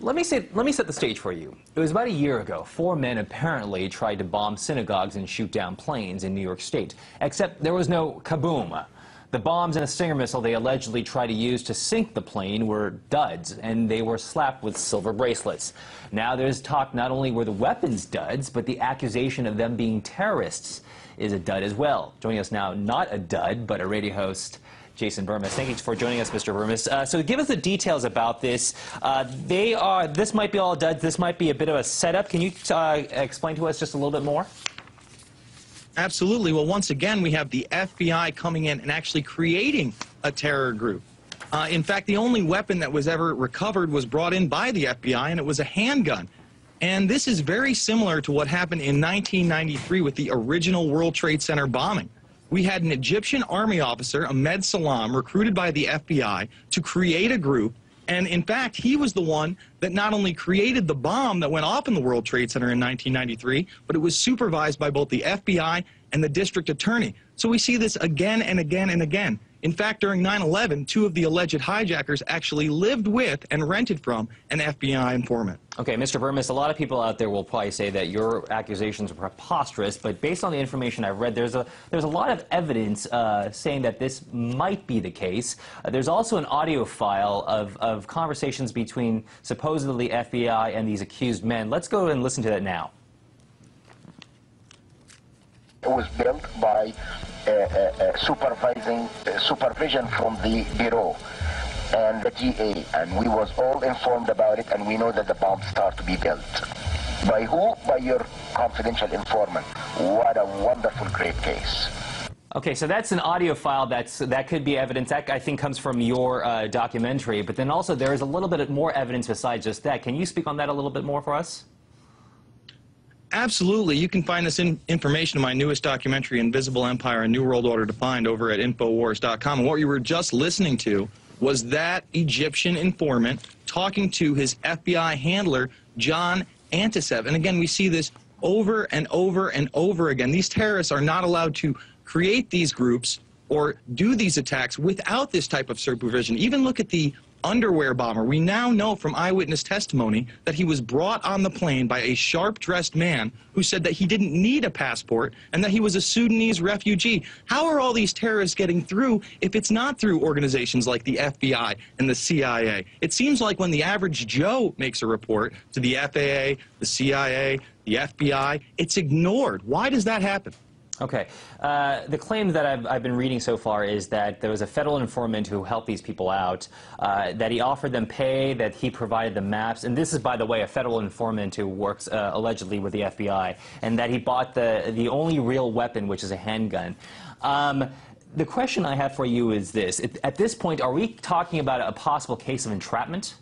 Let me set the stage for you. It was about a year ago. 4 men apparently tried to bomb synagogues and shoot down planes in New York State. Except there was no kaboom. The bombs and a Stinger missile they allegedly tried to use to sink the plane were duds, and they were slapped with silver bracelets. Now there's talk not only were the weapons duds, but the accusation of them being terrorists is a dud as well. Joining us now, not a dud, but a radio host, Jason Burmis. Thank you for joining us, Mr. Burmis. So give us the details about this. This might be all duds. This might be a bit of a setup. Can you explain to us just a little bit more? Absolutely. Well, once again, we have the FBI coming in and actually creating a terror group. In fact, the only weapon that was ever recovered was brought in by the FBI, and it was a handgun. And this is very similar to what happened in 1993 with the original World Trade Center bombing. We had an Egyptian army officer, Ahmed Salam, recruited by the FBI to create a group. And in fact, he was the one that not only created the bomb that went off in the World Trade Center in 1993, but it was supervised by both the FBI and the district attorney. So we see this again and again and again. In fact, during 9/11, 2 of the alleged hijackers actually lived with and rented from an FBI informant. Okay, Mr. Burmis, a lot of people out there will probably say that your accusations are preposterous, but based on the information I've read, there's a lot of evidence saying that this might be the case. There's also an audio file of conversations between supposedly FBI and these accused men. Let's go and listen to that now. It was built by supervision from the Bureau and the GA, and we was all informed about it, and we know that the bombs start to be built. By who? By your confidential informant. What a wonderful, great case. Okay, so that's an audio file that could be evidence. That, I think, comes from your documentary, but then also there is a little bit more evidence besides just that. Can you speak on that a little bit more for us? Absolutely. You can find this information in my newest documentary, Invisible Empire, A New World Order Defined, over at Infowars.com. And what you were just listening to was that Egyptian informant talking to his FBI handler, John Antisev. And again, we see this over and over and over again. These terrorists are not allowed to create these groups or do these attacks without this type of supervision. Even look at the underwear bomber. We now know from eyewitness testimony that he was brought on the plane by a sharp-dressed man who said that he didn't need a passport and that he was a Sudanese refugee. How are all these terrorists getting through if it's not through organizations like the FBI and the CIA? It seems like when the average Joe makes a report to the FAA, the CIA, the FBI, it's ignored. Why does that happen? Okay. The claim that I've been reading so far is that there was a federal informant who helped these people out, that he offered them pay, that he provided the maps, and this is, by the way, a federal informant who works allegedly with the FBI, and that he bought the only real weapon, which is a handgun. The question I have for you is this. At this point, are we talking about a possible case of entrapment?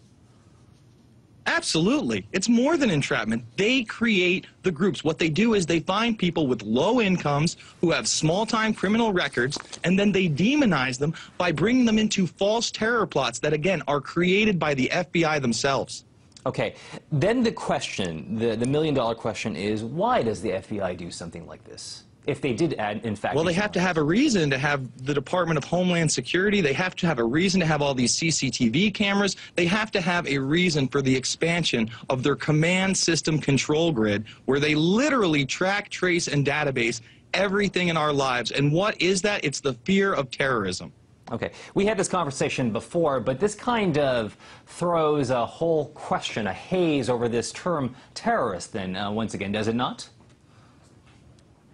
Absolutely. It's more than entrapment. They create the groups. What they do is they find people with low incomes who have small-time criminal records, and then they demonize them by bringing them into false terror plots that, again, are created by the FBI themselves. Okay. Then the question, the million-dollar question is, why does the FBI do something like this? If they did, in fact... Well, they have to have a reason to have the Department of Homeland Security. They have to have a reason to have all these CCTV cameras. They have to have a reason for the expansion of their command system control grid, where they literally track, trace, and database everything in our lives. And what is that? It's the fear of terrorism. Okay. We had this conversation before, but this kind of throws a whole question, a haze over this term terrorist, then, once again, does it not?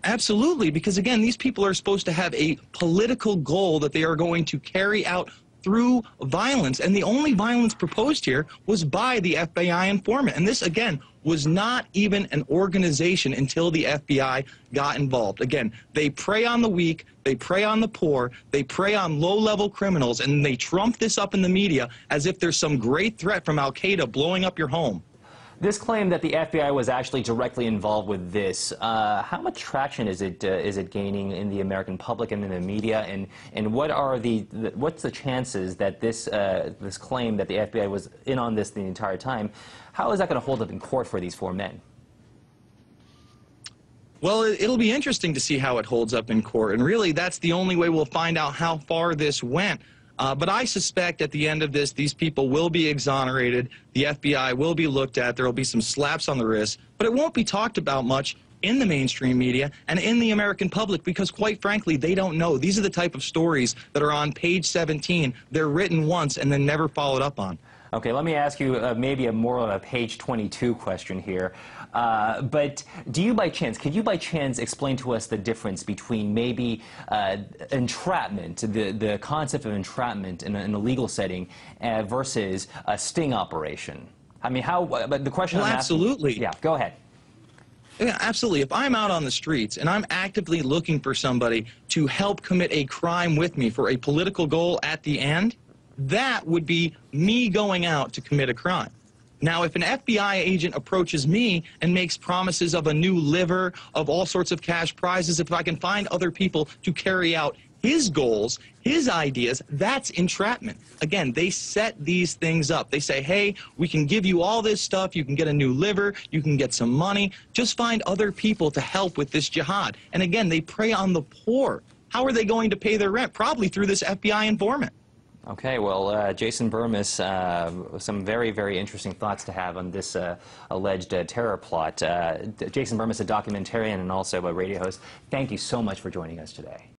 Absolutely, because again, these people are supposed to have a political goal that they are going to carry out through violence, and the only violence proposed here was by the FBI informant. And this, again, was not even an organization until the FBI got involved. Again, they prey on the weak, they prey on the poor, they prey on low-level criminals, and they trump this up in the media as if there's some great threat from Al-Qaeda blowing up your home. This claim that the FBI was actually directly involved with this, how much traction is it gaining in the American public and in the media, and what's the chances that this claim that the FBI was in on this the entire time, how is that going to hold up in court for these 4 men? Well, it'll be interesting to see how it holds up in court, and really that's the only way we'll find out how far this went. But I suspect at the end of this, these people will be exonerated. The FBI will be looked at. There will be some slaps on the wrist. But it won't be talked about much in the mainstream media and in the American public because, quite frankly, they don't know. These are the type of stories that are on page 17. They're written once and then never followed up on. Okay, let me ask you maybe more of a page 22 question here. But could you by chance explain to us the difference between maybe entrapment, the concept of entrapment in a legal setting versus a sting operation? I mean, but the question I'm asking, absolutely. Yeah, go ahead. Yeah, absolutely. If I'm out on the streets and I'm actively looking for somebody to help commit a crime with me for a political goal at the end, that would be me going out to commit a crime. Now, if an FBI agent approaches me and makes promises of a new liver, of all sorts of cash prizes, if I can find other people to carry out his goals, his ideas, that's entrapment. Again, they set these things up. They say, hey, we can give you all this stuff. You can get a new liver. You can get some money. Just find other people to help with this jihad. And again, they prey on the poor. How are they going to pay their rent? Probably through this FBI informant. Okay, well, Jason Burmis, some very, very interesting thoughts to have on this alleged terror plot. Jason Burmis, a documentarian and also a radio host, thank you so much for joining us today.